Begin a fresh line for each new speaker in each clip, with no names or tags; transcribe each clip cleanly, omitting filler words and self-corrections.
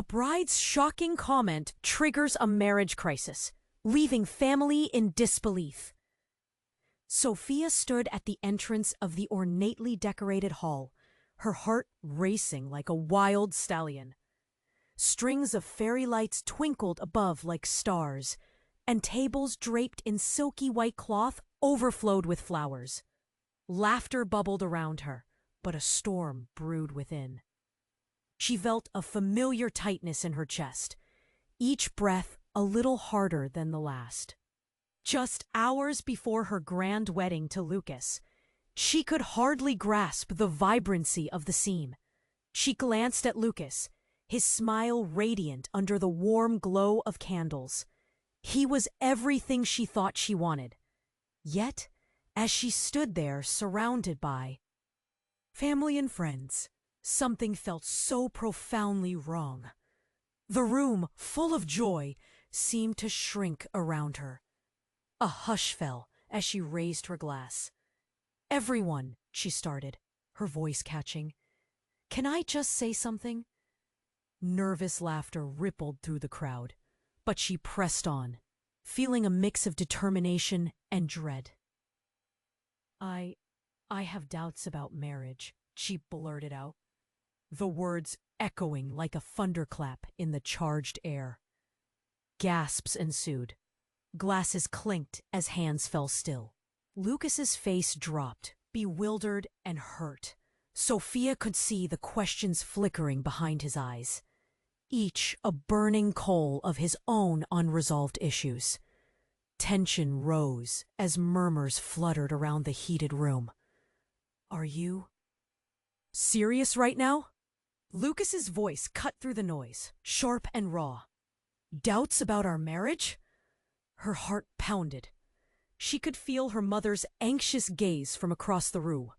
A bride's shocking comment triggers a marriage crisis, leaving family in disbelief. Sophia stood at the entrance of the ornately decorated hall, her heart racing like a wild stallion. Strings of fairy lights twinkled above like stars, and tables draped in silky white cloth overflowed with flowers. Laughter bubbled around her, but a storm brewed within. She felt a familiar tightness in her chest, each breath a little harder than the last. Just hours before her grand wedding to Lucas, she could hardly grasp the vibrancy of the scene. She glanced at Lucas, his smile radiant under the warm glow of candles. He was everything she thought she wanted. Yet, as she stood there surrounded by family and friends, something felt so profoundly wrong. The room, full of joy, seemed to shrink around her. A hush fell as she raised her glass. "Everyone," she started, her voice catching. "Can I just say something?" Nervous laughter rippled through the crowd, but she pressed on, feeling a mix of determination and dread. I have doubts about marriage," she blurted out, the words echoing like a thunderclap in the charged air. Gasps ensued. Glasses clinked as hands fell still. Lucas's face dropped, bewildered and hurt. Sophia could see the questions flickering behind his eyes, each a burning coal of his own unresolved issues. Tension rose as murmurs fluttered around the heated room. "Are you serious right now?" Lucas's voice cut through the noise, sharp and raw. "Doubts about our marriage?" Her heart pounded. She could feel her mother's anxious gaze from across the room,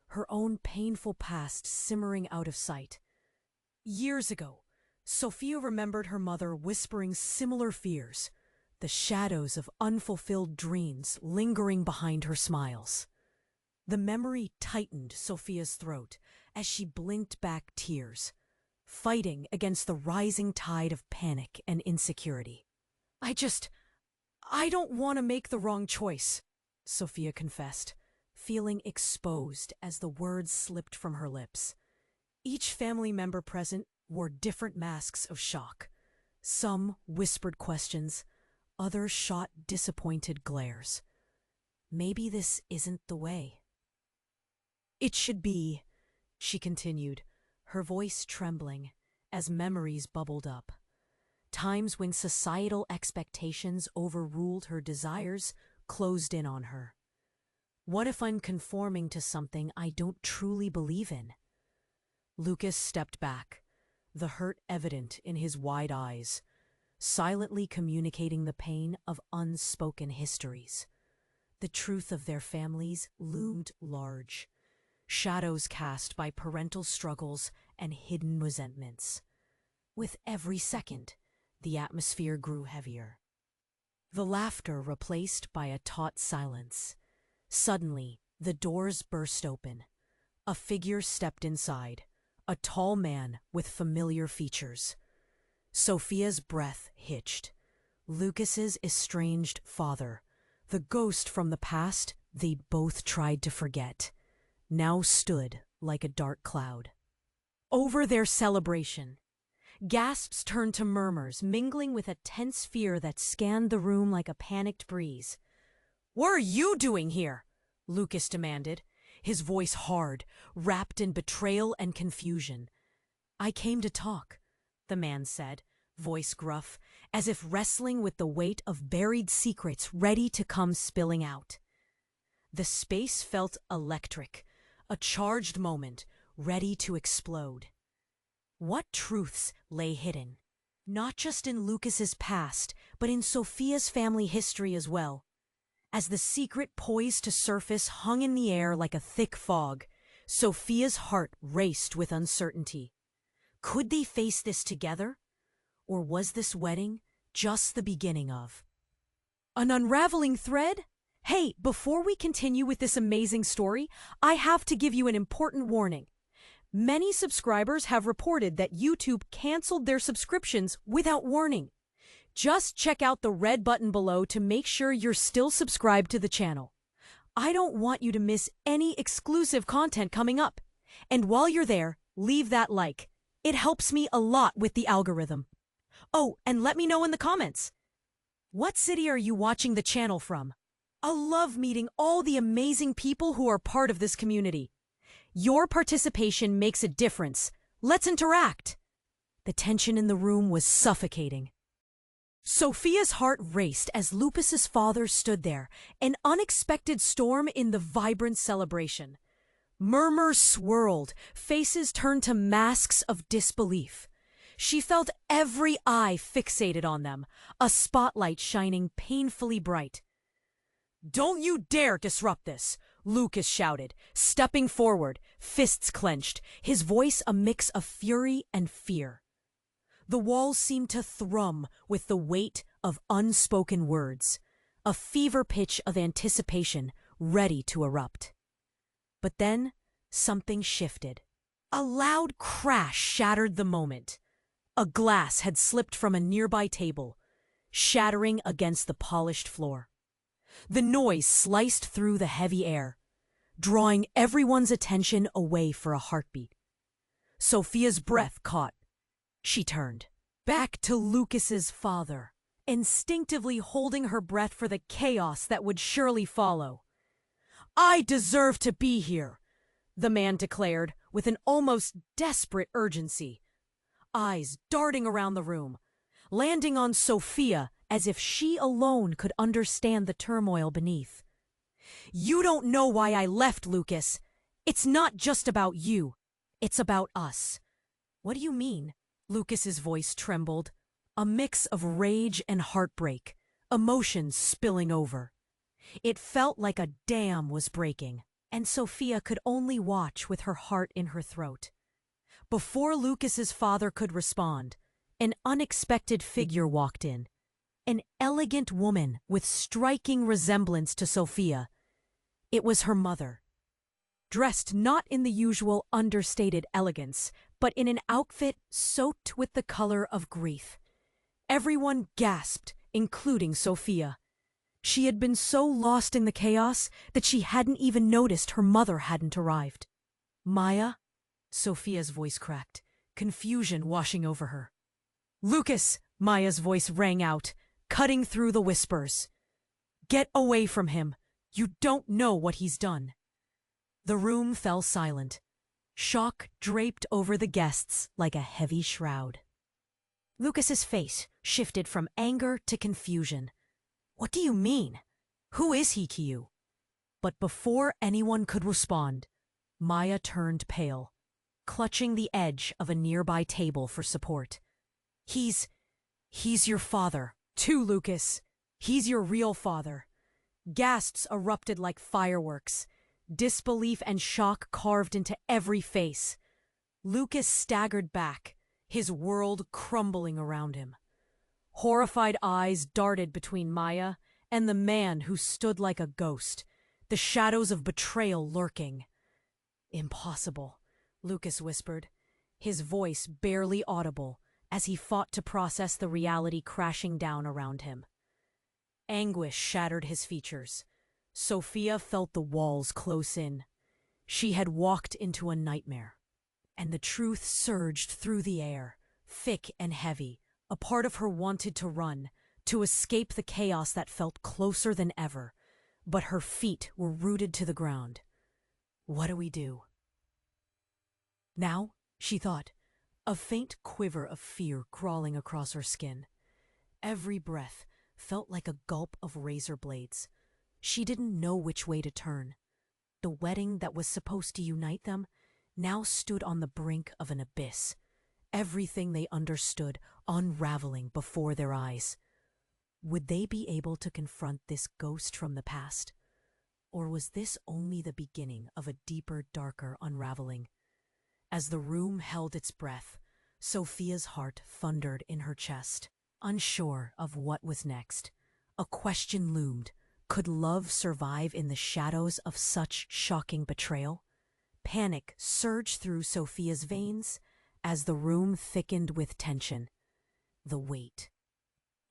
her own painful past simmering out of sight. Years ago, Sophia remembered her mother whispering similar fears, the shadows of unfulfilled dreams lingering behind her smiles. The memory tightened Sophia's throat as she blinked back tears, fighting against the rising tide of panic and insecurity. I don't want to make the wrong choice," Sophia confessed, feeling exposed as the words slipped from her lips. Each family member present wore different masks of shock. Some whispered questions, others shot disappointed glares. Maybe this isn't the way. "It should be," she continued, her voice trembling as memories bubbled up. Times when societal expectations overruled her desires closed in on her. What if I'm conforming to something I don't truly believe in? Lucas stepped back, the hurt evident in his wide eyes, silently communicating the pain of unspoken histories. The truth of their families loomed large, shadows cast by parental struggles and hidden resentments. With every second, the atmosphere grew heavier. The laughter replaced by a taut silence. Suddenly, the doors burst open. A figure stepped inside, a tall man with familiar features. Sophia's breath hitched. Lucas's estranged father, the ghost from the past they both tried to forget, now stood like a dark cloud. Over their celebration, gasps turned to murmurs, mingling with a tense fear that scanned the room like a panicked breeze. "What are you doing here?" Lucas demanded, his voice hard, wrapped in betrayal and confusion. "I came to talk," the man said, voice gruff, as if wrestling with the weight of buried secrets ready to come spilling out. The space felt electric, a charged moment, ready to explode. What truths lay hidden? Not just in Lucas's past, but in Sophia's family history as well. As the secret poised to surface hung in the air like a thick fog, Sophia's heart raced with uncertainty. Could they face this together? Or was this wedding just the beginning of an unraveling thread? Hey, before we continue with this amazing story, I have to give you an important warning. Many subscribers have reported that YouTube canceled their subscriptions without warning. Just check out the red button below to make sure you're still subscribed to the channel. I don't want you to miss any exclusive content coming up. And while you're there, leave that like. It helps me a lot with the algorithm. Oh, and let me know in the comments. What city are you watching the channel from? I love meeting all the amazing people who are part of this community. Your participation makes a difference. Let's interact. The tension in the room was suffocating. Sophia's heart raced as Lucas's father stood there, an unexpected storm in the vibrant celebration. Murmurs swirled, faces turned to masks of disbelief. She felt every eye fixated on them, a spotlight shining painfully bright. "Don't you dare disrupt this!" Lucas shouted, stepping forward, fists clenched, his voice a mix of fury and fear. The walls seemed to thrum with the weight of unspoken words, a fever pitch of anticipation ready to erupt. But then something shifted. A loud crash shattered the moment. A glass had slipped from a nearby table, shattering against the polished floor. The noise sliced through the heavy air, drawing everyone's attention away for a heartbeat. Sophia's breath caught. She turned back to Lucas's father, instinctively holding her breath for the chaos that would surely follow. "I deserve to be here," the man declared with an almost desperate urgency, eyes darting around the room, landing on Sophia as if she alone could understand the turmoil beneath. "You don't know why I left, Lucas. It's not just about you. It's about us." "What do you mean?" Lucas's voice trembled, a mix of rage and heartbreak, emotions spilling over. It felt like a dam was breaking, and Sophia could only watch with her heart in her throat. Before Lucas's father could respond, an unexpected figure walked in. An elegant woman with striking resemblance to Sophia. It was her mother. Dressed not in the usual understated elegance, but in an outfit soaked with the color of grief. Everyone gasped, including Sophia. She had been so lost in the chaos that she hadn't even noticed her mother hadn't arrived. "Maya?" Sophia's voice cracked, confusion washing over her. "Lucas!" Maya's voice rang out, cutting through the whispers. "Get away from him. You don't know what he's done." The room fell silent. Shock draped over the guests like a heavy shroud. Lucas's face shifted from anger to confusion. "What do you mean? Who is he to you?" But before anyone could respond, Maya turned pale, clutching the edge of a nearby table for support. He's your father, too, Lucas. He's your real father." Gasps erupted like fireworks. Disbelief and shock carved into every face. Lucas staggered back, his world crumbling around him. Horrified eyes darted between Maya and the man who stood like a ghost, the shadows of betrayal lurking. "Impossible," Lucas whispered, his voice barely audible as he fought to process the reality crashing down around him. Anguish shattered his features. Sophia felt the walls close in. She had walked into a nightmare. And the truth surged through the air, thick and heavy. A part of her wanted to run, to escape the chaos that felt closer than ever. But her feet were rooted to the ground. What do we do? Now, she thought, a faint quiver of fear crawling across her skin. Every breath felt like a gulp of razor blades. She didn't know which way to turn. The wedding that was supposed to unite them now stood on the brink of an abyss. Everything they understood unraveling before their eyes. Would they be able to confront this ghost from the past? Or was this only the beginning of a deeper, darker unraveling? As the room held its breath, Sophia's heart thundered in her chest, unsure of what was next. A question loomed. Could love survive in the shadows of such shocking betrayal? Panic surged through Sophia's veins as the room thickened with tension. The weight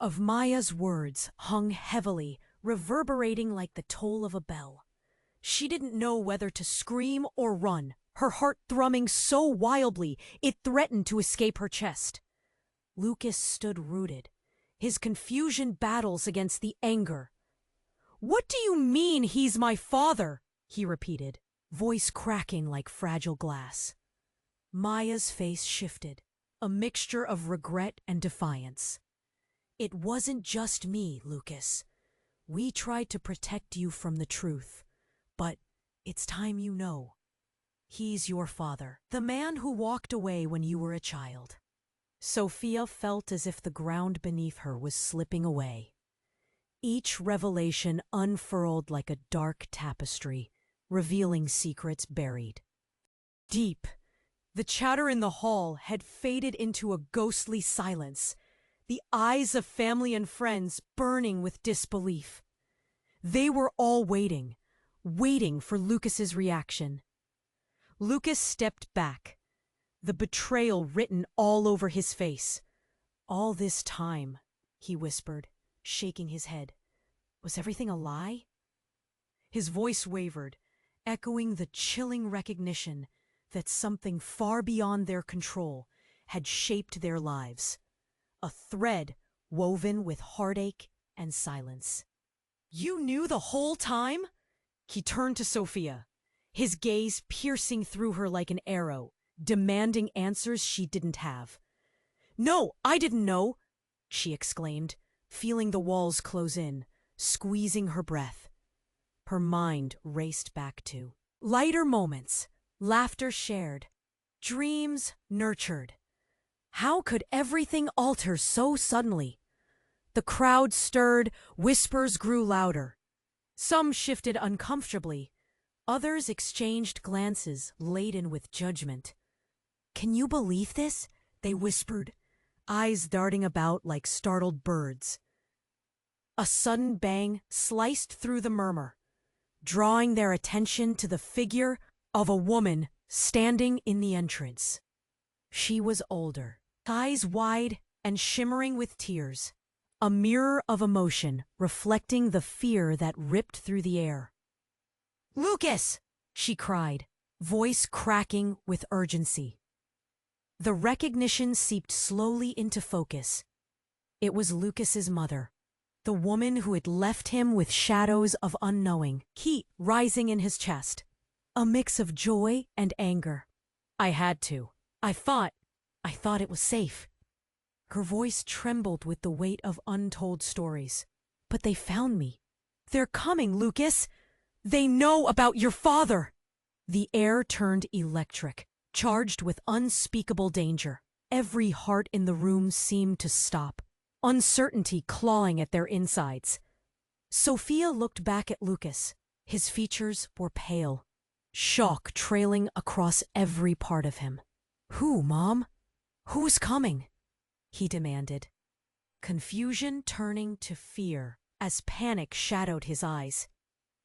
of Maya's words hung heavily, reverberating like the toll of a bell. She didn't know whether to scream or run, her heart thrumming so wildly it threatened to escape her chest. Lucas stood rooted, his confusion battles against the anger. "What do you mean he's my father?" he repeated, voice cracking like fragile glass. Maya's face shifted, a mixture of regret and defiance. "It wasn't just me, Lucas. We tried to protect you from the truth. But it's time you know. He's your father, the man who walked away when you were a child." Sophia felt as if the ground beneath her was slipping away. Each revelation unfurled like a dark tapestry, revealing secrets buried deep. The chatter in the hall had faded into a ghostly silence, the eyes of family and friends burning with disbelief. They were all waiting for Lucas's reaction. Lucas stepped back, the betrayal written all over his face. "All this time," he whispered, shaking his head. "Was everything a lie?" His voice wavered, echoing the chilling recognition that something far beyond their control had shaped their lives. A thread woven with heartache and silence. "You knew the whole time?" He turned to Sophia, his gaze piercing through her like an arrow, demanding answers she didn't have. "No, I didn't know," she exclaimed, feeling the walls close in, squeezing her breath. Her mind raced back to lighter moments, laughter shared, dreams nurtured. How could everything alter so suddenly? The crowd stirred, whispers grew louder. Some shifted uncomfortably. Others exchanged glances laden with judgment. "Can you believe this?" they whispered, eyes darting about like startled birds. A sudden bang sliced through the murmur, drawing their attention to the figure of a woman standing in the entrance. She was older, eyes wide and shimmering with tears, a mirror of emotion reflecting the fear that ripped through the air. "Lucas!" she cried, voice cracking with urgency. The recognition seeped slowly into focus. It was Lucas's mother, the woman who had left him with shadows of unknowing, heat rising in his chest, a mix of joy and anger. "I had to. I thought it was safe." Her voice trembled with the weight of untold stories. "But they found me. They're coming, Lucas! They know about your father!" The air turned electric, charged with unspeakable danger. Every heart in the room seemed to stop, uncertainty clawing at their insides. Sophia looked back at Lucas. His features were pale, shock trailing across every part of him. "Who, Mom? Who's coming?" he demanded, confusion turning to fear as panic shadowed his eyes.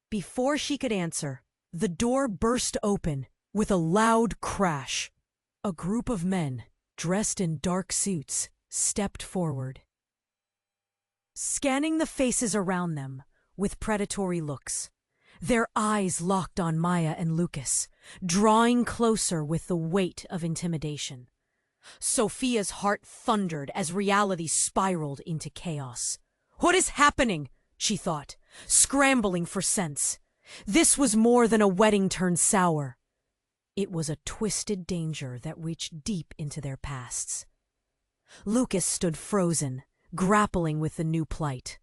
Before she could answer, the door burst open with a loud crash. A group of men, dressed in dark suits, stepped forward, scanning the faces around them with predatory looks. Their eyes locked on Maya and Lucas, drawing closer with the weight of intimidation. Sophia's heart thundered as reality spiraled into chaos. "What is happening?" she thought, scrambling for sense. This was more than a wedding turned sour. It was a twisted danger that reached deep into their pasts. Lucas stood frozen, grappling with the new plight.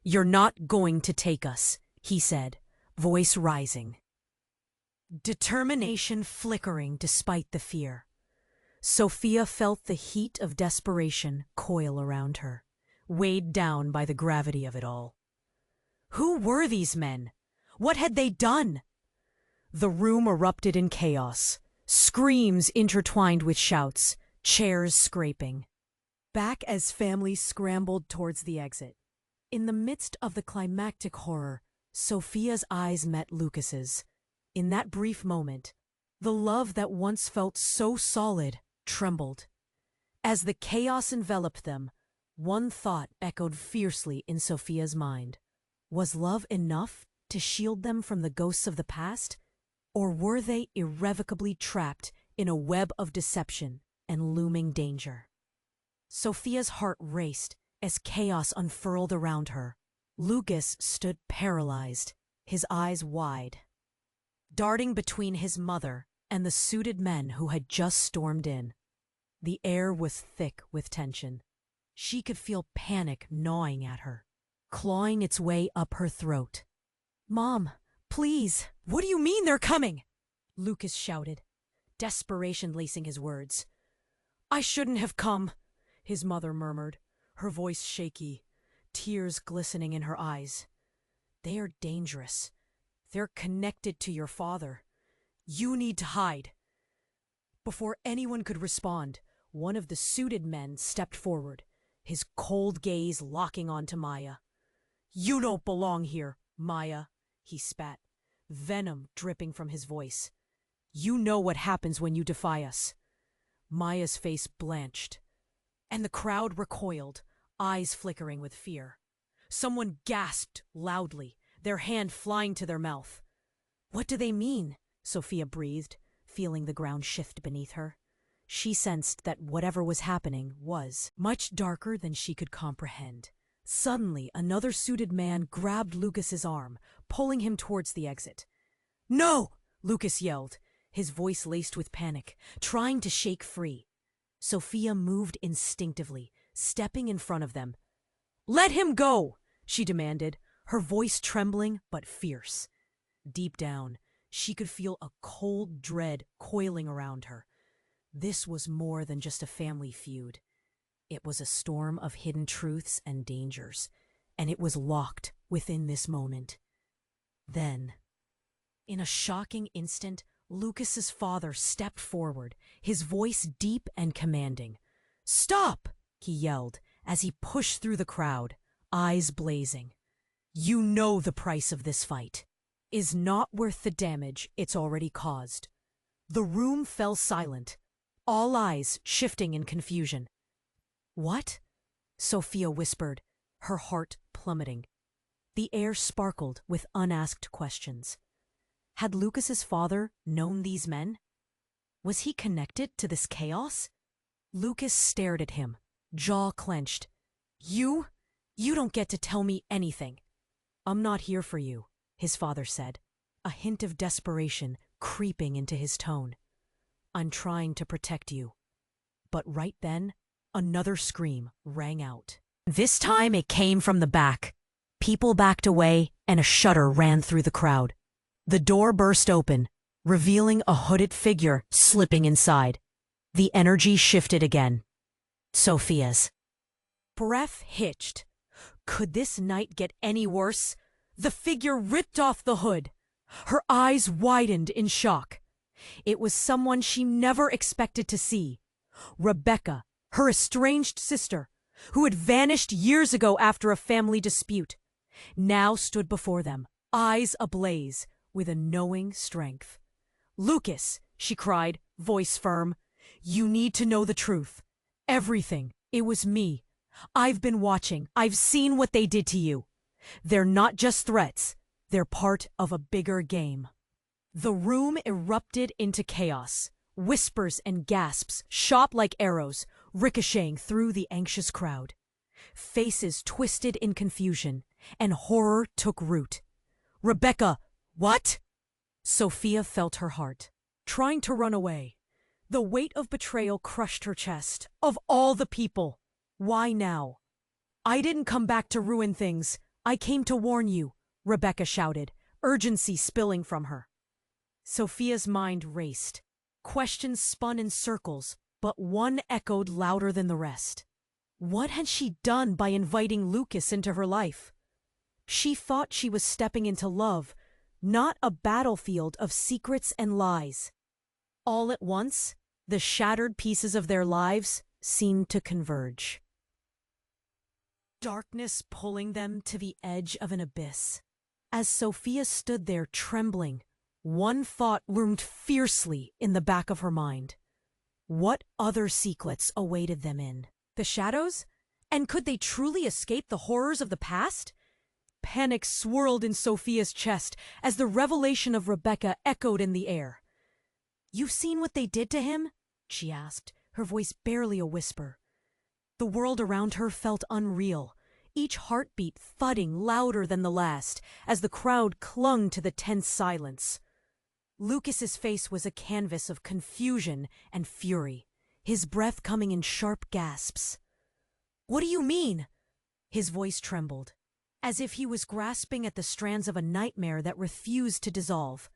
"You're not going to take us," he said, voice rising, determination flickering despite the fear. Sophia felt the heat of desperation coil around her, weighed down by the gravity of it all. Who were these men? What had they done? The room erupted in chaos, screams intertwined with shouts, chairs scraping. Back as families scrambled towards the exit. In the midst of the climactic horror, Sophia's eyes met Lucas's. In that brief moment, The love that once felt so solid trembled. As the chaos enveloped them, one thought echoed fiercely in Sophia's mind. Was love enough to shield them from the ghosts of the past? Or were they irrevocably trapped in a web of deception and looming danger? Sophia's heart raced as chaos unfurled around her. Lucas stood paralyzed, his eyes wide, darting between his mother and the suited men who had just stormed in. The air was thick with tension. She could feel panic gnawing at her, clawing its way up her throat. "Mom, please, what do you mean they're coming?" Lucas shouted, desperation lacing his words. "I shouldn't have come," his mother murmured, her voice shaky, tears glistening in her eyes. "They are dangerous. They're connected to your father. You need to hide." Before anyone could respond, one of the suited men stepped forward, his cold gaze locking onto Maya. "You don't belong here, Maya," he spat, venom dripping from his voice. "You know what happens when you defy us." Maya's face blanched, and the crowd recoiled, eyes flickering with fear. Someone gasped loudly, their hand flying to their mouth. "What do they mean?" Sophia breathed, feeling the ground shift beneath her. She sensed that whatever was happening was much darker than she could comprehend. Suddenly, another suited man grabbed Lucas's arm, pulling him towards the exit. "No!" Lucas yelled, his voice laced with panic, trying to shake free. Sophia moved instinctively, stepping in front of them. "Let him go!" she demanded, her voice trembling but fierce. Deep down, she could feel a cold dread coiling around her. This was more than just a family feud. It was a storm of hidden truths and dangers, and it was locked within this moment. Then, in a shocking instant, Lucas's father stepped forward, his voice deep and commanding. "Stop!" he yelled as he pushed through the crowd, eyes blazing. "You know the price of this fight is not worth the damage it's already caused." The room fell silent, all eyes shifting in confusion. "What?" Sophia whispered, her heart plummeting. The air sparkled with unasked questions. Had Lucas's father known these men? Was he connected to this chaos? Lucas stared at him, jaw clenched. You don't get to tell me anything." "I'm not here for you," his father said, a hint of desperation creeping into his tone. "I'm trying to protect you." But right then, another scream rang out. This time it came from the back. People backed away, and a shudder ran through the crowd. The door burst open, revealing a hooded figure slipping inside. The energy shifted again. Sophia's breath hitched. Could this night get any worse? The figure ripped off the hood. Her eyes widened in shock. It was someone she never expected to see. Rebecca, her estranged sister, who had vanished years ago after a family dispute, now stood before them, eyes ablaze with a knowing strength. "Lucas," she cried, voice firm, "you need to know the truth. Everything. It was me. I've been watching. I've seen what they did to you. They're not just threats. They're part of a bigger game." The room erupted into chaos. Whispers and gasps shot like arrows, ricocheting through the anxious crowd. Faces twisted in confusion, and horror took root. "Rebecca, what?" Sophia felt her heart, trying to run away. The weight of betrayal crushed her chest. Of all the people, why now? "I didn't come back to ruin things. I came to warn you," Rebecca shouted, urgency spilling from her. Sophia's mind raced. Questions spun in circles, but one echoed louder than the rest. What had she done by inviting Lucas into her life? She thought she was stepping into love, not a battlefield of secrets and lies. All at once, the shattered pieces of their lives seemed to converge. Darkness pulling them to the edge of an abyss. As Sophia stood there trembling, One thought loomed fiercely in the back of her mind. What other secrets awaited them in the shadows? And could they truly escape the horrors of the past? Panic swirled in Sophia's chest as the revelation of Rebecca echoed in the air. "You've seen what they did to him?" she asked, her voice barely a whisper. The world around her felt unreal, each heartbeat thudding louder than the last as the crowd clung to the tense silence. Lucas's face was a canvas of confusion and fury, his breath coming in sharp gasps. "What do you mean?" His voice trembled, as if he was grasping at the strands of a nightmare that refused to dissolve.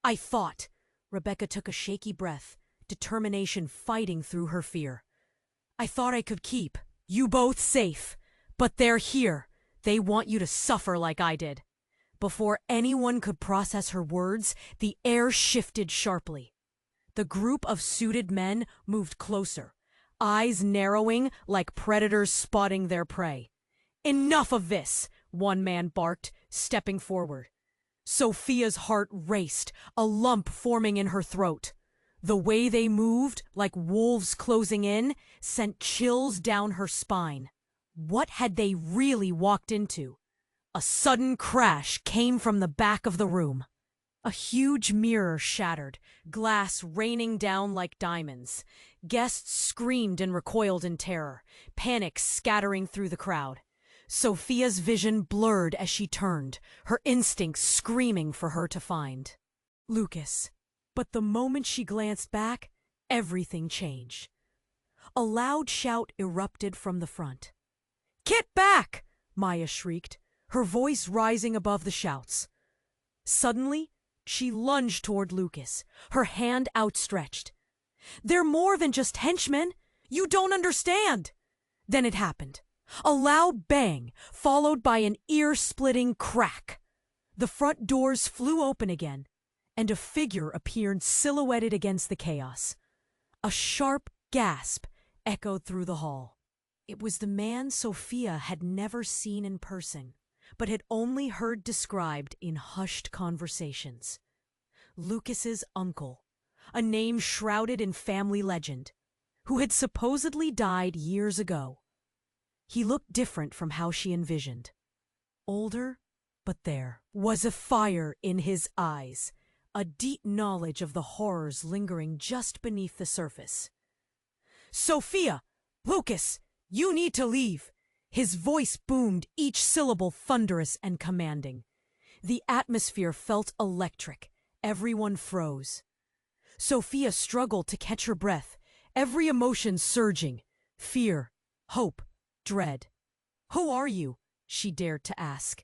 "I thought." Rebecca took a shaky breath, determination fighting through her fear. "I thought I could keep you both safe, but they're here. They want you to suffer like I did." Before anyone could process her words, the air shifted sharply. The group of suited men moved closer, eyes narrowing like predators spotting their prey. "Enough of this," one man barked, stepping forward. Sophia's heart raced, a lump forming in her throat. The way they moved, like wolves closing in, sent chills down her spine. What had they really walked into? A sudden crash came from the back of the room. A huge mirror shattered, glass raining down like diamonds. Guests screamed and recoiled in terror, panic scattering through the crowd. Sophia's vision blurred as she turned, her instincts screaming for her to find Lucas. But the moment she glanced back, everything changed. A loud shout erupted from the front. "Get back!" Maya shrieked, her voice rising above the shouts. Suddenly, she lunged toward Lucas, her hand outstretched. "They're more than just henchmen! You don't understand!" Then it happened. A loud bang, followed by an ear-splitting crack. The front doors flew open again, and a figure appeared silhouetted against the chaos. A sharp gasp echoed through the hall. It was the man Sophia had never seen in person, but had only heard described in hushed conversations. Lucas's uncle, a name shrouded in family legend, who had supposedly died years ago. He looked different from how she envisioned. Older, but there was a fire in his eyes, a deep knowledge of the horrors lingering just beneath the surface. "Sophia! Lucas! You need to leave!" His voice boomed, each syllable thunderous and commanding. The atmosphere felt electric. Everyone froze. Sophia struggled to catch her breath, every emotion surging. Fear, hope, dread. "Who are you?" she dared to ask.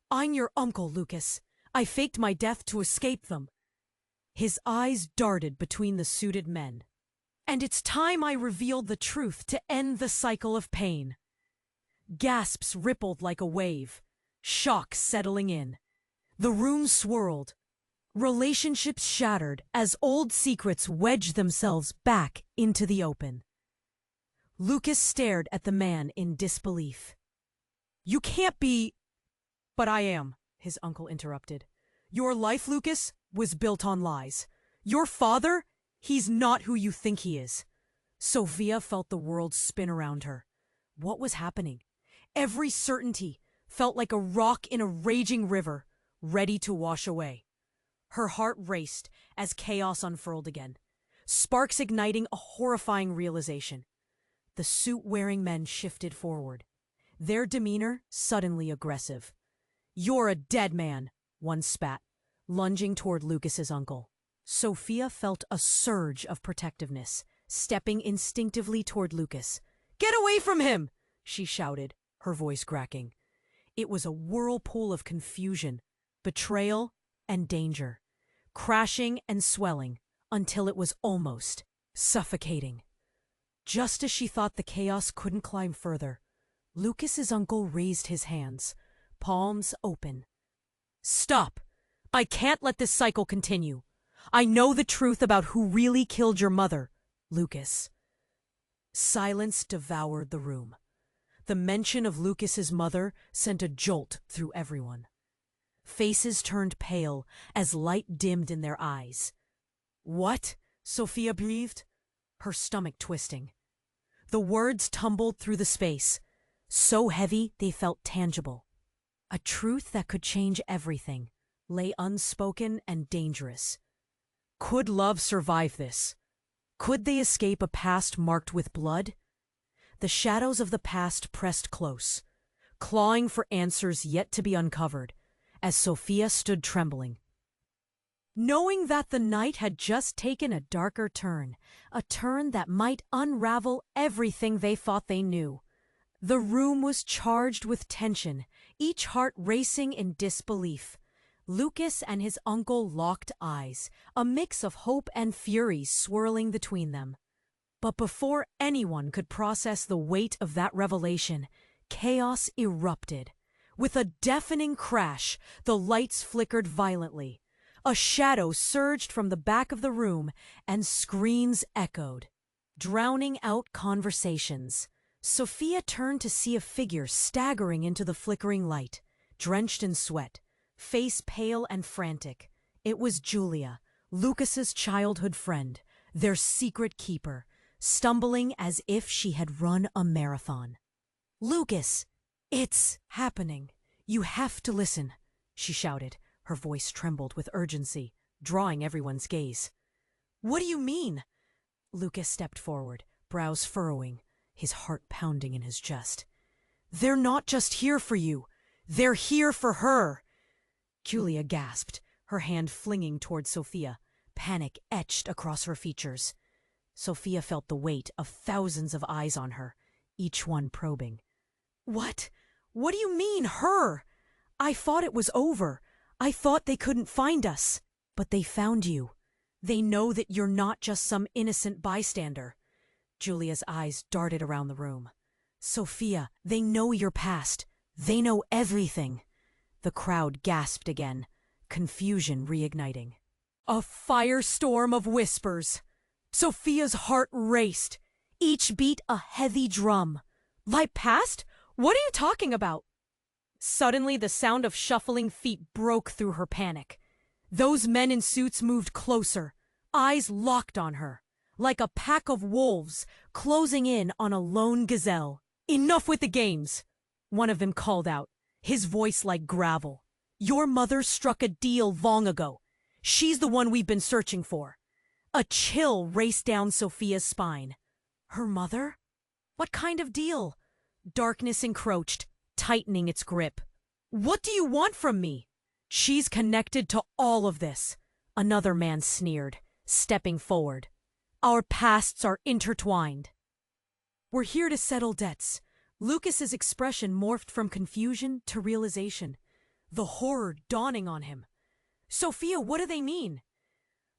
"I'm your uncle, Lucas. I faked my death to escape them." His eyes darted between the suited men. "And it's time I revealed the truth to end the cycle of pain." Gasps rippled like a wave, shock settling in. The room swirled. Relationships shattered as old secrets wedged themselves back into the open. Lucas stared at the man in disbelief. "You can't be—" "But I am," his uncle interrupted. "Your life, Lucas, was built on lies. Your father, he's not who you think he is." Sophia felt the world spin around her. What was happening? Every certainty felt like a rock in a raging river, ready to wash away. Her heart raced as chaos unfurled again, sparks igniting a horrifying realization. The suit-wearing men shifted forward, their demeanor suddenly aggressive. "You're a dead man," one spat, lunging toward Lucas's uncle. Sophia felt a surge of protectiveness, stepping instinctively toward Lucas. "Get away from him!" she shouted, her voice cracking. It was a whirlpool of confusion, betrayal, and danger, crashing and swelling until it was almost suffocating. Just as she thought the chaos couldn't climb further, Lucas's uncle raised his hands, palms open. "Stop! I can't let this cycle continue. I know the truth about who really killed your mother, Lucas." Silence devoured the room. The mention of Lucas's mother sent a jolt through everyone. Faces turned pale as light dimmed in their eyes. "What?" Sophia breathed, her stomach twisting. The words tumbled through the space, so heavy they felt tangible. A truth that could change everything lay unspoken and dangerous. Could love survive this? Could they escape a past marked with blood? The shadows of the past pressed close, clawing for answers yet to be uncovered, as Sophia stood trembling, knowing that the night had just taken a darker turn, a turn that might unravel everything they thought they knew. The room was charged with tension, each heart racing in disbelief. Lucas and his uncle locked eyes, a mix of hope and fury swirling between them. But before anyone could process the weight of that revelation, chaos erupted. With a deafening crash, the lights flickered violently. A shadow surged from the back of the room, and screams echoed, drowning out conversations. Sophia turned to see a figure staggering into the flickering light, drenched in sweat, face pale and frantic. It was Julia, Lucas's childhood friend, their secret keeper, stumbling as if she had run a marathon. "Lucas, it's happening. You have to listen," she shouted. Her voice trembled with urgency, drawing everyone's gaze. "What do you mean?" Lucas stepped forward, brows furrowing, his heart pounding in his chest. "They're not just here for you. They're here for her." Julia gasped, her hand flinging toward Sophia, panic etched across her features. Sophia felt the weight of thousands of eyes on her, each one probing. What? What do you mean, her? I thought it was over. I thought they couldn't find us. But they found you. They know that you're not just some innocent bystander." Julia's eyes darted around the room. "Sophia, they know your past. They know everything." The crowd gasped again, confusion reigniting. A firestorm of whispers. Sophia's heart raced, each beat a heavy drum. "My past? What are you talking about?" Suddenly, the sound of shuffling feet broke through her panic. Those men in suits moved closer, eyes locked on her, like a pack of wolves closing in on a lone gazelle. "Enough with the games," one of them called out, his voice like gravel. "Your mother struck a deal long ago. She's the one we've been searching for." A chill raced down Sophia's spine. Her mother? What kind of deal? Darkness encroached, tightening its grip. "What do you want from me?" "She's connected to all of this," another man sneered, stepping forward. "Our pasts are intertwined. We're here to settle debts." Lucas's expression morphed from confusion to realization, the horror dawning on him. "Sophia, what do they mean?"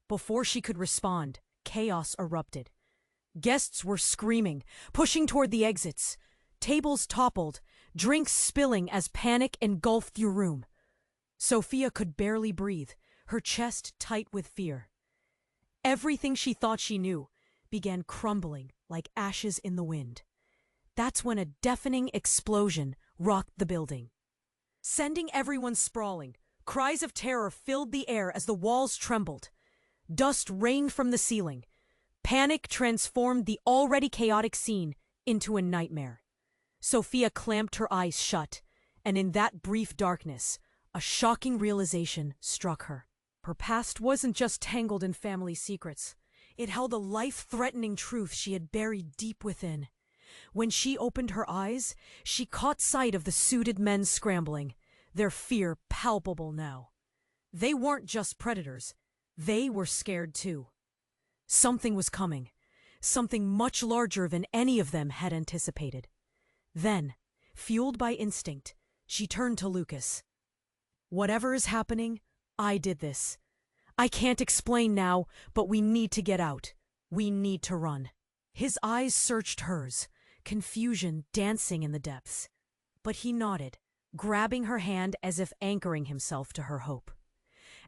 Before she could respond, chaos erupted. Guests were screaming, pushing toward the exits. Tables toppled, drinks spilling as panic engulfed the room. Sophia could barely breathe, her chest tight with fear. Everything she thought she knew began crumbling like ashes in the wind. That's when a deafening explosion rocked the building, sending everyone sprawling. Cries of terror filled the air as the walls trembled. Dust rained from the ceiling. Panic transformed the already chaotic scene into a nightmare. Sophia clamped her eyes shut, and in that brief darkness, a shocking realization struck her. Her past wasn't just tangled in family secrets. It held a life-threatening truth she had buried deep within. When she opened her eyes, she caught sight of the suited men scrambling, their fear palpable now. They weren't just predators. They were scared too. Something was coming, something much larger than any of them had anticipated. Then, fueled by instinct, she turned to Lucas. "Whatever is happening, I did this. I can't explain now, but we need to get out. We need to run." His eyes searched hers, confusion dancing in the depths. But he nodded, grabbing her hand as if anchoring himself to her hope.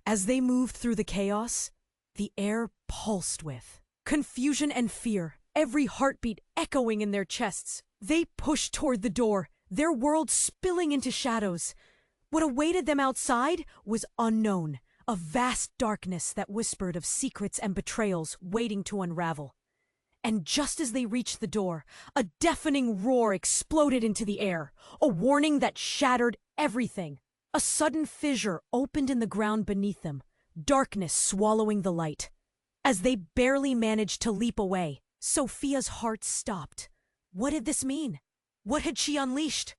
As they moved through the chaos, the air pulsed with confusion and fear, every heartbeat echoing in their chests. They pushed toward the door, their world spilling into shadows. What awaited them outside was unknown, a vast darkness that whispered of secrets and betrayals waiting to unravel. And just as they reached the door, a deafening roar exploded into the air, a warning that shattered everything. A sudden fissure opened in the ground beneath them, darkness swallowing the light. As they barely managed to leap away, Sophia's heart stopped. What did this mean? What had she unleashed?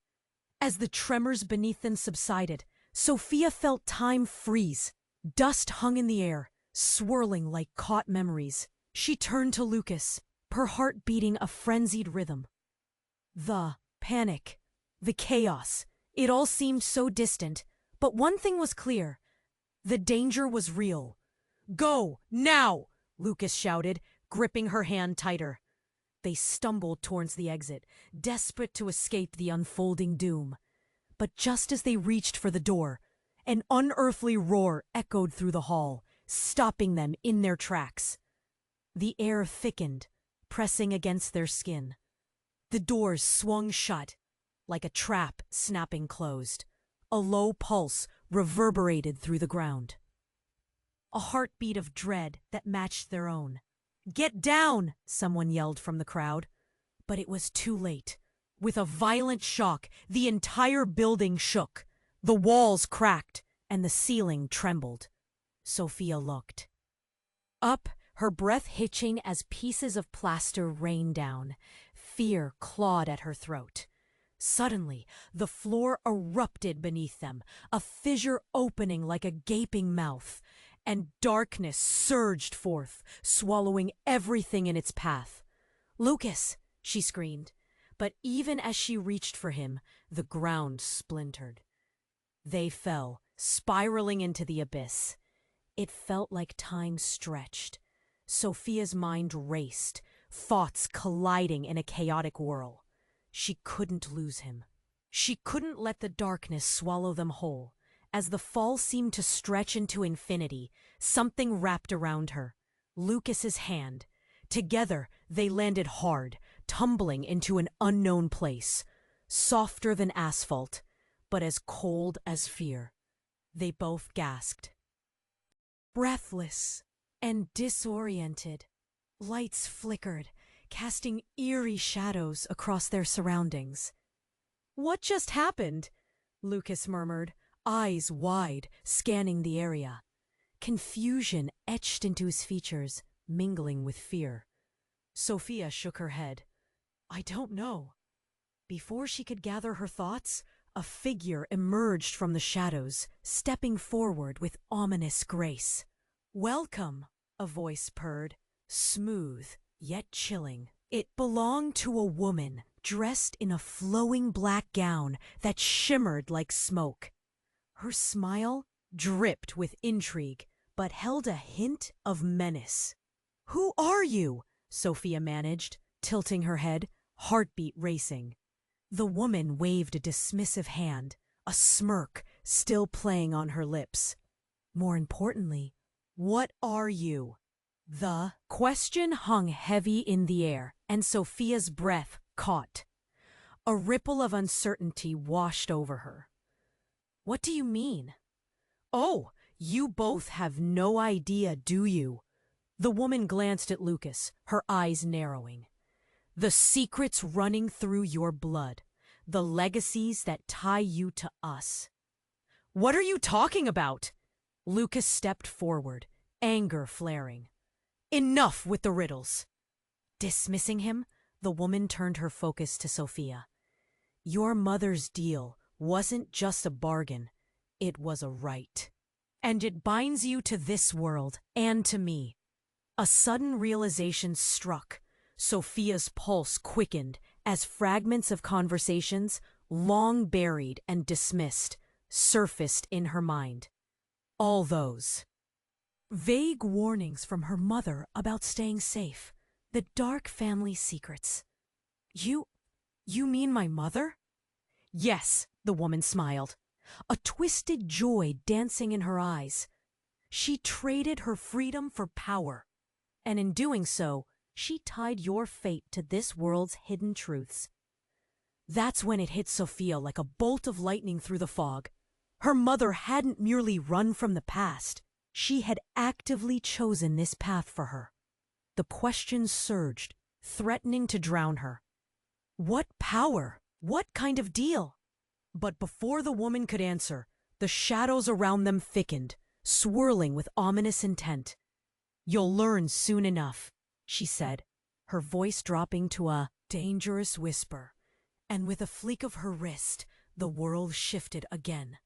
As the tremors beneath them subsided, Sophia felt time freeze. Dust hung in the air, swirling like caught memories. She turned to Lucas, her heart beating a frenzied rhythm. The panic, the chaos, it all seemed so distant, but one thing was clear. The danger was real. "Go, now!" Lucas shouted, gripping her hand tighter. They stumbled towards the exit, desperate to escape the unfolding doom. But just as they reached for the door, an unearthly roar echoed through the hall, stopping them in their tracks. The air thickened, pressing against their skin. The doors swung shut, like a trap snapping closed. A low pulse reverberated through the ground. A heartbeat of dread that matched their own. "Get down!" someone yelled from the crowd. But it was too late. With a violent shock, the entire building shook. The walls cracked, and the ceiling trembled. Sophia looked. Up, her breath hitching as pieces of plaster rained down. Fear clawed at her throat. Suddenly, the floor erupted beneath them, a fissure opening like a gaping mouth, and darkness surged forth, swallowing everything in its path. "Lucas!" she screamed, but even as she reached for him, the ground splintered. They fell, spiraling into the abyss. It felt like time stretched. Sophia's mind raced, thoughts colliding in a chaotic whirl. She couldn't lose him. She couldn't let the darkness swallow them whole. As the fall seemed to stretch into infinity, something wrapped around her. Lucas's hand. Together, they landed hard, tumbling into an unknown place. Softer than asphalt, but as cold as fear. They both gasped. Breathless and disoriented, lights flickered, casting eerie shadows across their surroundings. "What just happened?" Lucas murmured, eyes wide, scanning the area. Confusion etched into his features, mingling with fear. Sophia shook her head. "I don't know." Before she could gather her thoughts, a figure emerged from the shadows, stepping forward with ominous grace. "Welcome," a voice purred, smooth yet chilling. It belonged to a woman dressed in a flowing black gown that shimmered like smoke. Her smile dripped with intrigue, but held a hint of menace. "Who are you?" Sophia managed, tilting her head, heartbeat racing. The woman waved a dismissive hand, a smirk still playing on her lips. More importantly, what are you? The question hung heavy in the air, and Sophia's breath caught. A ripple of uncertainty washed over her. "What do you mean?" "Oh, you both have no idea, do you?" The woman glanced at Lucas, her eyes narrowing. "The secrets running through your blood, the legacies that tie you to us." "What are you talking about?" Lucas stepped forward, anger flaring. "Enough with the riddles." Dismissing him, the woman turned her focus to Sophia. "Your mother's deal wasn't just a bargain, it was a right. And it binds you to this world and to me." A sudden realization struck. Sophia's pulse quickened as fragments of conversations, long buried and dismissed, surfaced in her mind. All those vague warnings from her mother about staying safe, the dark family secrets. You mean my mother?" "Yes," the woman smiled, a twisted joy dancing in her eyes. She traded her freedom for power, and in doing so, she tied your fate to this world's hidden truths. That's when it hit Sophia like a bolt of lightning through the fog. Her mother hadn't merely run from the past. She had actively chosen this path for her. The questions surged, threatening to drown her. What power? What kind of deal? But before the woman could answer, the shadows around them thickened, swirling with ominous intent. "You'll learn soon enough," she said, her voice dropping to a dangerous whisper. And with a flick of her wrist, the world shifted again.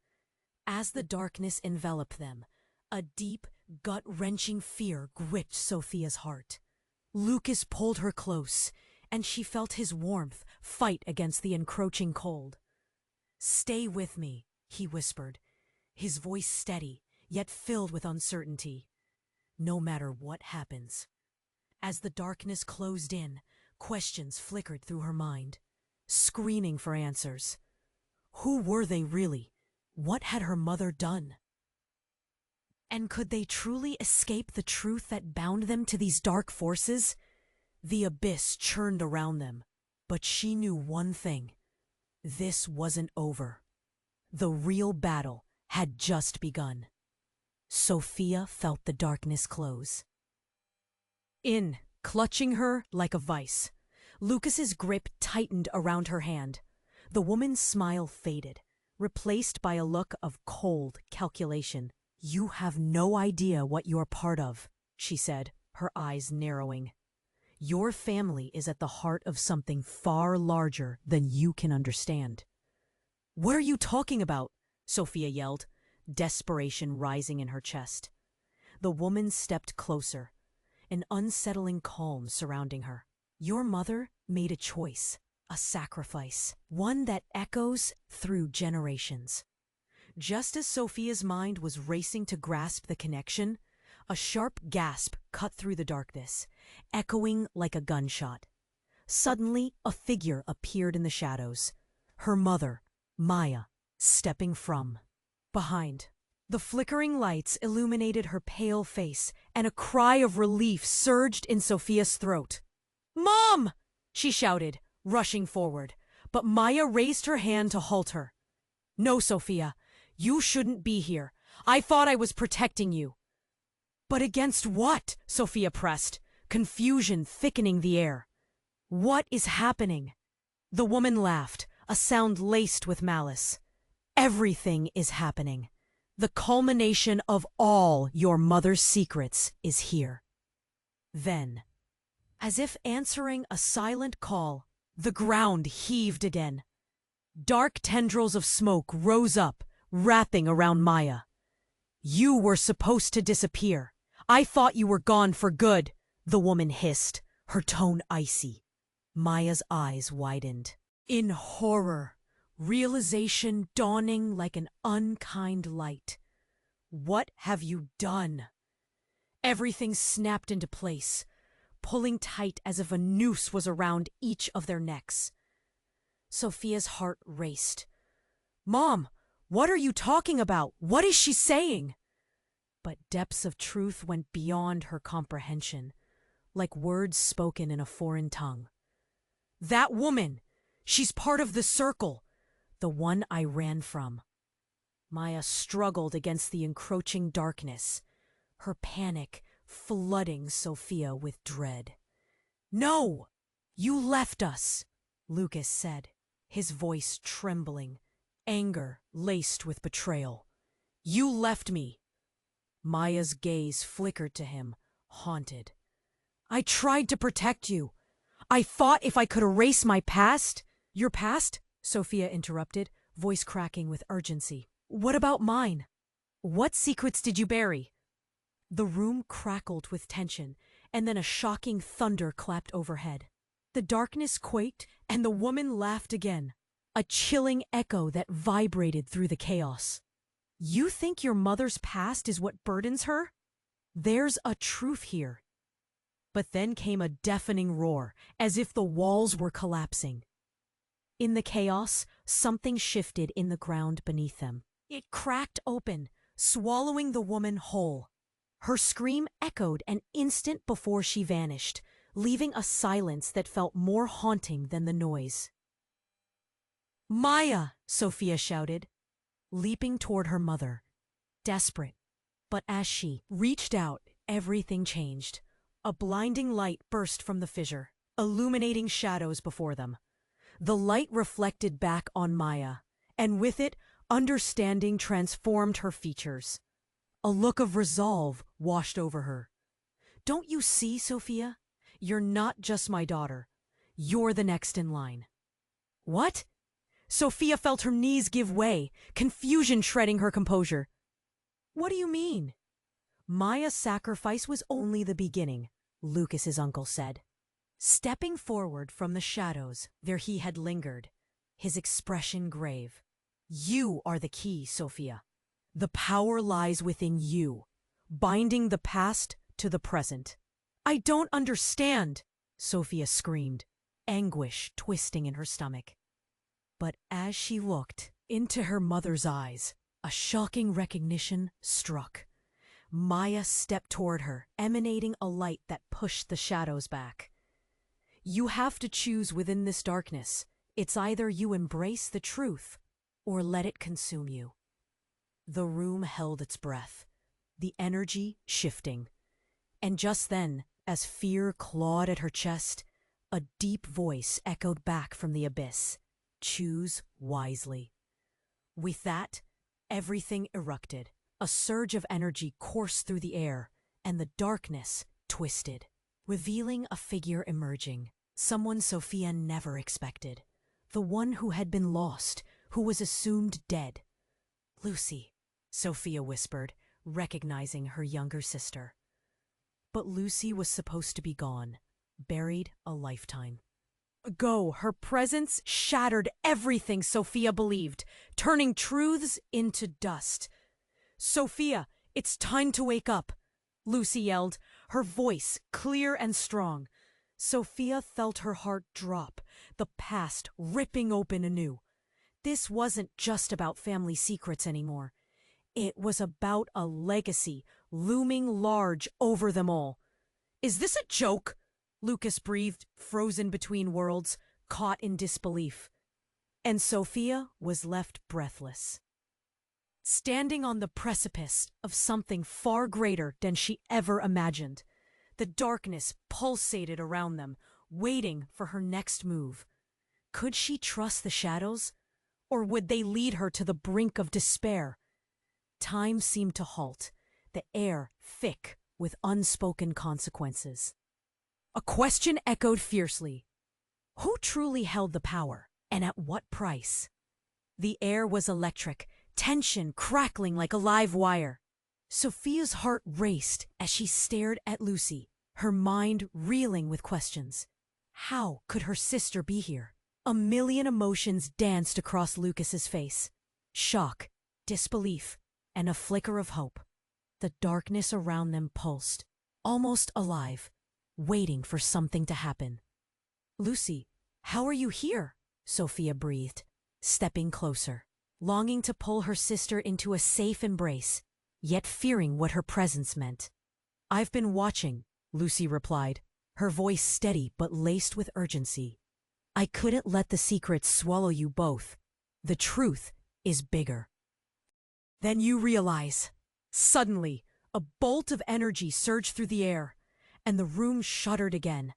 As the darkness enveloped them, a deep, gut-wrenching fear gripped Sophia's heart. Lucas pulled her close, and she felt his warmth fight against the encroaching cold. "Stay with me," he whispered, his voice steady, yet filled with uncertainty. "No matter what happens." As the darkness closed in, questions flickered through her mind, screaming for answers. Who were they really? What had her mother done? And could they truly escape the truth that bound them to these dark forces? The abyss churned around them, but she knew one thing. This wasn't over. The real battle had just begun. Sophia felt the darkness close in, clutching her like a vice. Lucas's grip tightened around her hand. The woman's smile faded, replaced by a look of cold calculation. "You have no idea what you're part of," she said, her eyes narrowing. "Your family is at the heart of something far larger than you can understand." "What are you talking about?" Sophia yelled, desperation rising in her chest. The woman stepped closer, an unsettling calm surrounding her. "Your mother made a choice, a sacrifice, one that echoes through generations." Just as Sophia's mind was racing to grasp the connection, a sharp gasp cut through the darkness, echoing like a gunshot. Suddenly, a figure appeared in the shadows. Her mother, Maya, stepping from behind. The flickering lights illuminated her pale face, and a cry of relief surged in Sophia's throat. "Mom!" she shouted, rushing forward, but Maya raised her hand to halt her. "No, Sophia, you shouldn't be here. I thought I was protecting you." "But against what?" Sophia pressed, confusion thickening the air. "What is happening?" The woman laughed, a sound laced with malice. "Everything is happening. The culmination of all your mother's secrets is here." Then, as if answering a silent call, the ground heaved again. Dark tendrils of smoke rose up, wrapping around Maya. "You were supposed to disappear. I thought you were gone for good," the woman hissed, her tone icy. Maya's eyes widened. In horror, realization dawning like an unkind light. "What have you done?" Everything snapped into place, pulling tight as if a noose was around each of their necks. Sophia's heart raced. "Mom, what are you talking about? What is she saying?" But depths of truth went beyond her comprehension, like words spoken in a foreign tongue. "That woman! She's part of the circle, the one I ran from." Maya struggled against the encroaching darkness, her panic flooding Sophia with dread. "No! You left us," Lucas said, his voice trembling, anger laced with betrayal. "You left me." Maya's gaze flickered to him, haunted. "I tried to protect you. I thought if I could erase my past—" "Your past?" Sophia interrupted, voice cracking with urgency. "What about mine? What secrets did you bury?" The room crackled with tension, and then a shocking thunder clapped overhead. The darkness quaked, and the woman laughed again, a chilling echo that vibrated through the chaos. "You think your mother's past is what burdens her? There's a truth here." But then came a deafening roar, as if the walls were collapsing. In the chaos, something shifted in the ground beneath them. It cracked open, swallowing the woman whole. Her scream echoed an instant before she vanished, leaving a silence that felt more haunting than the noise. "Maya!" Sophia shouted. leaping toward her mother, desperate. But as she reached out, everything changed. A blinding light burst from the fissure, illuminating shadows before them. The light reflected back on Maya, and with it, understanding transformed her features. A look of resolve washed over her. "Don't you see, Sophia? You're not just my daughter. You're the next in line." "What?" Sophia felt her knees give way, confusion shredding her composure. "What do you mean?" "Maya's sacrifice was only the beginning," Lucas's uncle said. Stepping forward from the shadows where he had lingered, his expression grave. "You are the key, Sophia. The power lies within you, binding the past to the present." "I don't understand," Sophia screamed, anguish twisting in her stomach. But as she looked into her mother's eyes, a shocking recognition struck. Maya stepped toward her, emanating a light that pushed the shadows back. "You have to choose within this darkness. It's either you embrace the truth or let it consume you." The room held its breath, the energy shifting. And just then, as fear clawed at her chest, a deep voice echoed back from the abyss. "Choose wisely." With that, everything erupted. A surge of energy coursed through the air, and the darkness twisted, revealing a figure emerging, someone Sophia never expected. The one who had been lost, who was assumed dead. "Lucy," Sophia whispered, recognizing her younger sister. But Lucy was supposed to be gone, buried a lifetime ago. Her presence shattered everything Sophia believed, turning truths into dust. "Sophia, it's time to wake up," Lucy yelled, her voice clear and strong. Sophia felt her heart drop, the past ripping open anew. This wasn't just about family secrets anymore. It was about a legacy looming large over them all. "Is this a joke?" Lucas breathed, frozen between worlds, caught in disbelief. And Sophia was left breathless, standing on the precipice of something far greater than she ever imagined. The darkness pulsated around them, waiting for her next move. Could she trust the shadows, or would they lead her to the brink of despair? Time seemed to halt, the air thick with unspoken consequences. A question echoed fiercely. Who truly held the power, and at what price? The air was electric, tension crackling like a live wire. Sophia's heart raced as she stared at Lucy, her mind reeling with questions. How could her sister be here? A million emotions danced across Lucas's face. Shock, disbelief, and a flicker of hope. The darkness around them pulsed, almost alive, waiting for something to happen. "Lucy, how are you here?" Sophia breathed, stepping closer, longing to pull her sister into a safe embrace, yet fearing what her presence meant. "I've been watching," Lucy replied, her voice steady but laced with urgency. "I couldn't let the secret swallow you both. The truth is bigger." Then you realize. Suddenly, a bolt of energy surged through the air, and the room shuddered again.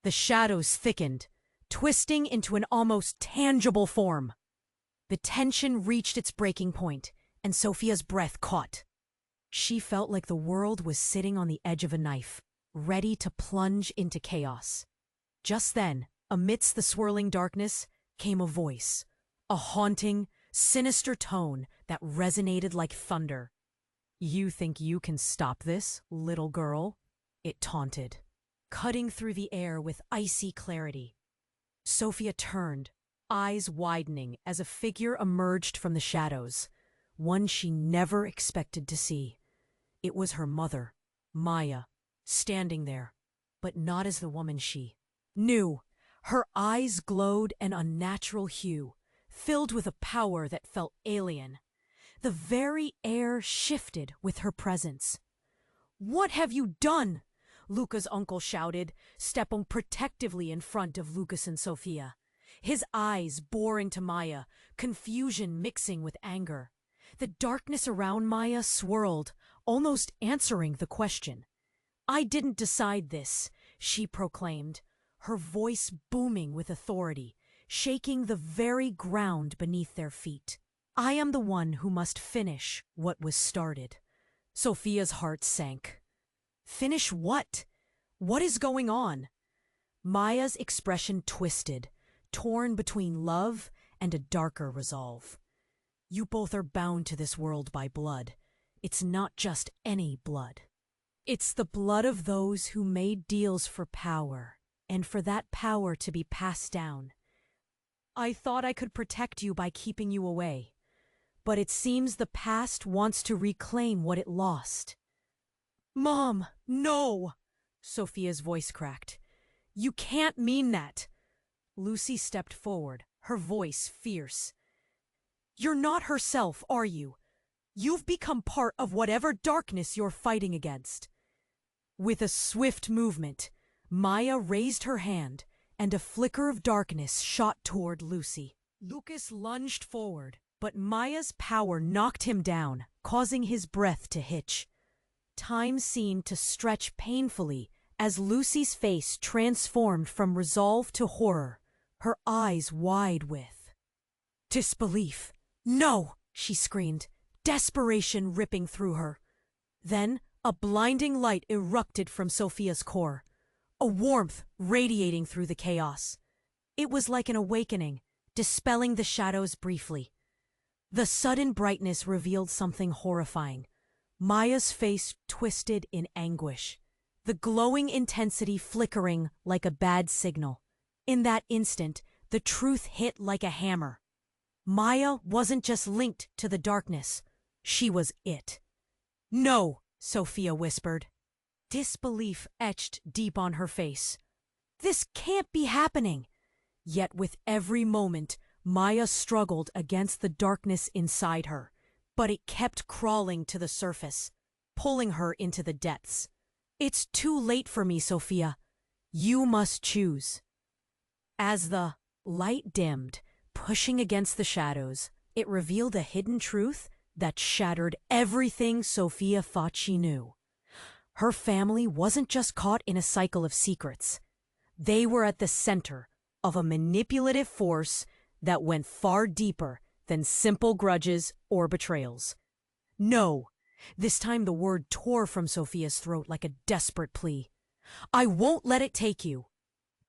The shadows thickened, twisting into an almost tangible form. The tension reached its breaking point, and Sophia's breath caught. She felt like the world was sitting on the edge of a knife, ready to plunge into chaos. Just then, amidst the swirling darkness, came a voice, a haunting, sinister tone that resonated like thunder. "You think you can stop this, little girl?" it taunted, cutting through the air with icy clarity. Sophia turned, eyes widening as a figure emerged from the shadows, one she never expected to see. It was her mother, Maya, standing there, but not as the woman she knew. Her eyes glowed an unnatural hue, filled with a power that felt alien. The very air shifted with her presence. "What have you done?" Luca's uncle shouted, stepping protectively in front of Lucas and Sophia. His eyes bore into Maya, confusion mixing with anger. The darkness around Maya swirled, almost answering the question. "I didn't decide this," she proclaimed, her voice booming with authority, shaking the very ground beneath their feet. "I am the one who must finish what was started." Sophia's heart sank. Finish what? What is going on? Maya's expression twisted, torn between love and a darker resolve. "You both are bound to this world by blood. It's not just any blood. It's the blood of those who made deals for power, and for that power to be passed down. I thought I could protect you by keeping you away, but it seems the past wants to reclaim what it lost." "Mom, no!" Sophia's voice cracked. "You can't mean that." Lucy stepped forward, her voice fierce. "You're not herself, are you? You've become part of whatever darkness you're fighting against." With a swift movement, Maya raised her hand, and a flicker of darkness shot toward Lucy. Lucas lunged forward, but Maya's power knocked him down, causing his breath to hitch. Time seemed to stretch painfully as Lucy's face transformed from resolve to horror, her eyes wide with disbelief. "No!" she screamed, desperation ripping through her. Then a blinding light erupted from Sophia's core, a warmth radiating through the chaos. It was like an awakening, dispelling the shadows briefly. The sudden brightness revealed something horrifying. Maya's face twisted in anguish, the glowing intensity flickering like a bad signal. In that instant, the truth hit like a hammer. Maya wasn't just linked to the darkness. She was it. "No!" Sophia whispered. Disbelief etched deep on her face. This can't be happening. Yet with every moment, Maya struggled against the darkness inside her, but it kept crawling to the surface, pulling her into the depths. "It's too late for me, Sophia. You must choose." As the light dimmed, pushing against the shadows, it revealed a hidden truth that shattered everything Sophia thought she knew. Her family wasn't just caught in a cycle of secrets. They were at the center of a manipulative force that went far deeper than simple grudges or betrayals. "No!" This time the word tore from Sophia's throat like a desperate plea. "I won't let it take you."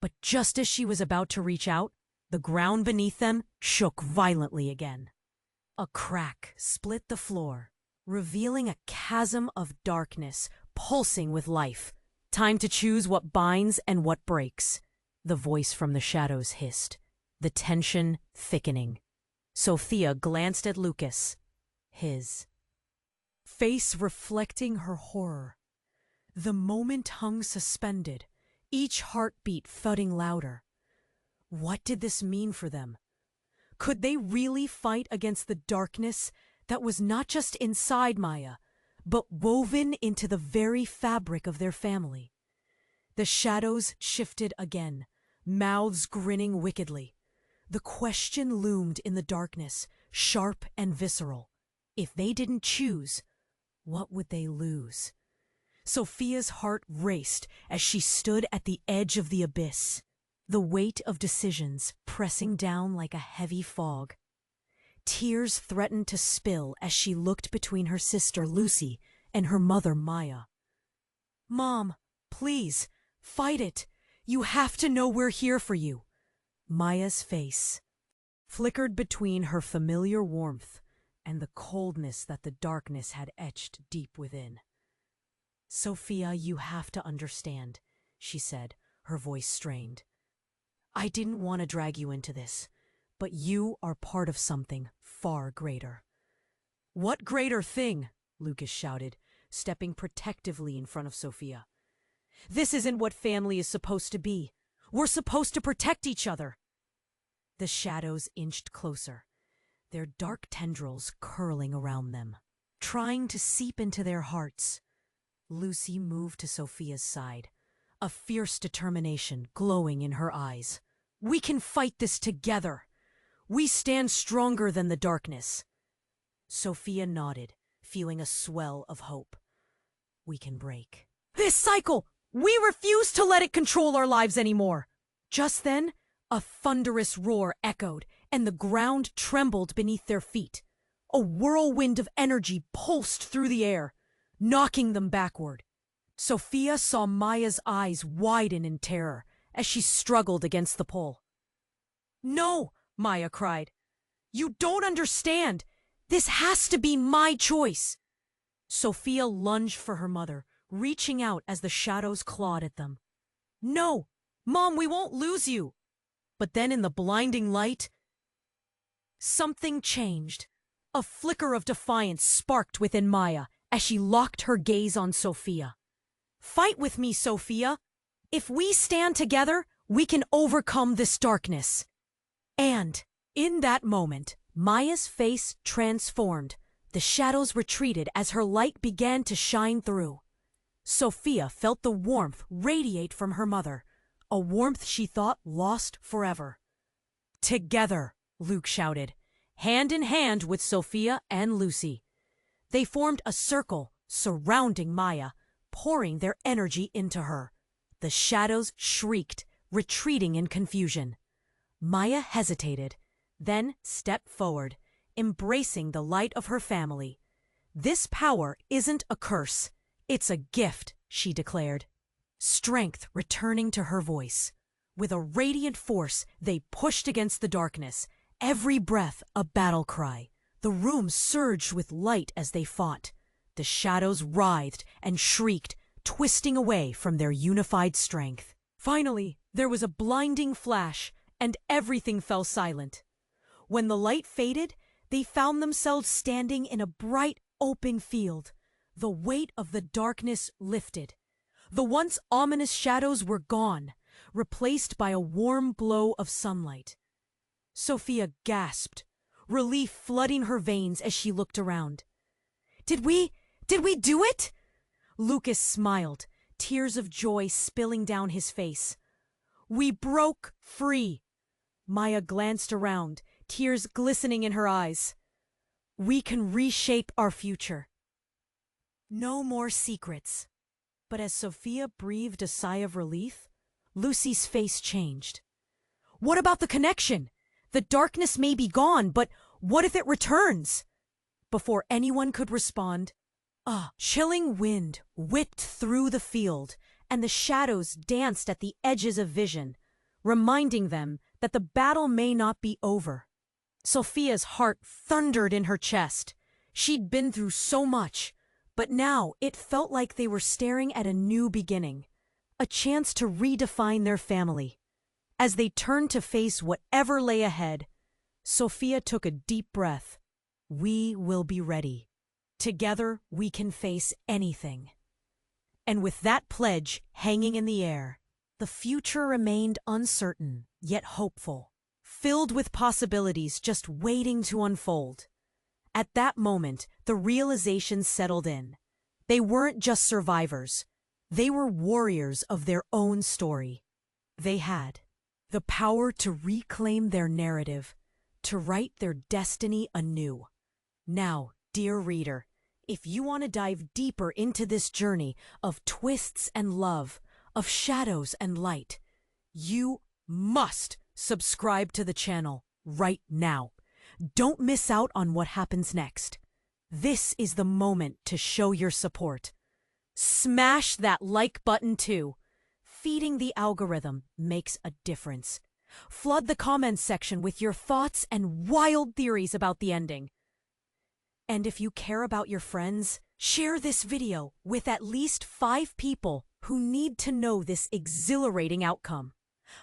But just as she was about to reach out, the ground beneath them shook violently again. A crack split the floor, revealing a chasm of darkness pulsing with life. "Time to choose what binds and what breaks," the voice from the shadows hissed, the tension thickening. Sophia glanced at Lucas, his face reflecting her horror. The moment hung suspended, each heartbeat thudding louder. What did this mean for them? Could they really fight against the darkness that was not just inside Maya, but woven into the very fabric of their family? The shadows shifted again, mouths grinning wickedly. The question loomed in the darkness, sharp and visceral. If they didn't choose, what would they lose? Sophia's heart raced as she stood at the edge of the abyss, the weight of decisions pressing down like a heavy fog. Tears threatened to spill as she looked between her sister Lucy and her mother Maya. "Mom, please, fight it. You have to know we're here for you." Maya's face flickered between her familiar warmth and the coldness that the darkness had etched deep within. "Sophia, you have to understand," she said, her voice strained. "I didn't want to drag you into this, but you are part of something far greater." "What greater thing?" Lucas shouted, stepping protectively in front of Sophia. "This isn't what family is supposed to be. We're supposed to protect each other." The shadows inched closer, their dark tendrils curling around them, trying to seep into their hearts. Lucy moved to Sophia's side, a fierce determination glowing in her eyes. We can fight this together. We stand stronger than the darkness. Sophia nodded, feeling a swell of hope. We can break this cycle! We refuse to let it control our lives anymore! Just then, a thunderous roar echoed, and the ground trembled beneath their feet. A whirlwind of energy pulsed through the air, knocking them backward. Sophia saw Maya's eyes widen in terror as she struggled against the pull. "No!" Maya cried. "You don't understand! This has to be my choice!" Sophia lunged for her mother, reaching out as the shadows clawed at them. "No! Mom, we won't lose you!" But then in the blinding light, something changed. A flicker of defiance sparked within Maya as she locked her gaze on Sophia. "Fight with me, Sophia! If we stand together, we can overcome this darkness." And in that moment, Maya's face transformed. The shadows retreated as her light began to shine through. Sophia felt the warmth radiate from her mother, a warmth she thought lost forever. "Together!" Luke shouted, hand in hand with Sophia and Lucy. They formed a circle surrounding Maya, pouring their energy into her. The shadows shrieked, retreating in confusion. Maya hesitated, then stepped forward, embracing the light of her family. "This power isn't a curse, it's a gift," she declared. Strength returning to her voice. With a radiant force, they pushed against the darkness, every breath a battle cry. The room surged with light as they fought. The shadows writhed and shrieked, twisting away from their unified strength. Finally, there was a blinding flash, and everything fell silent. When the light faded, they found themselves standing in a bright, open field. The weight of the darkness lifted. The once ominous shadows were gone, replaced by a warm glow of sunlight. Sophia gasped, relief flooding her veins as she looked around. Did we do it?" Lucas smiled, tears of joy spilling down his face. "We broke free." Maya glanced around, tears glistening in her eyes. "We can reshape our future. No more secrets." But as Sophia breathed a sigh of relief, Lucy's face changed. "What about the connection? The darkness may be gone, but what if it returns?" Before anyone could respond, a chilling wind whipped through the field, and the shadows danced at the edges of vision, reminding them that the battle may not be over. Sophia's heart thundered in her chest. She'd been through so much, but now it felt like they were staring at a new beginning, a chance to redefine their family. As they turned to face whatever lay ahead, Sophia took a deep breath. "We will be ready. Together we can face anything." And with that pledge hanging in the air, the future remained uncertain, yet hopeful, filled with possibilities just waiting to unfold. At that moment, the realization settled in. They weren't just survivors. They were warriors of their own story. They had the power to reclaim their narrative, to write their destiny anew. Now, dear reader, if you want to dive deeper into this journey of twists and love, of shadows and light, you must subscribe to the channel right now. Don't miss out on what happens next. This is the moment to show your support. Smash that like button too. Feeding the algorithm makes a difference. Flood the comments section with your thoughts and wild theories about the ending. And if you care about your friends, share this video with at least 5 people who need to know this exhilarating outcome.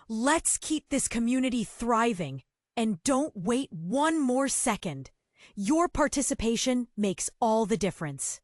Let's keep this community thriving. And don't wait one more second. Your participation makes all the difference.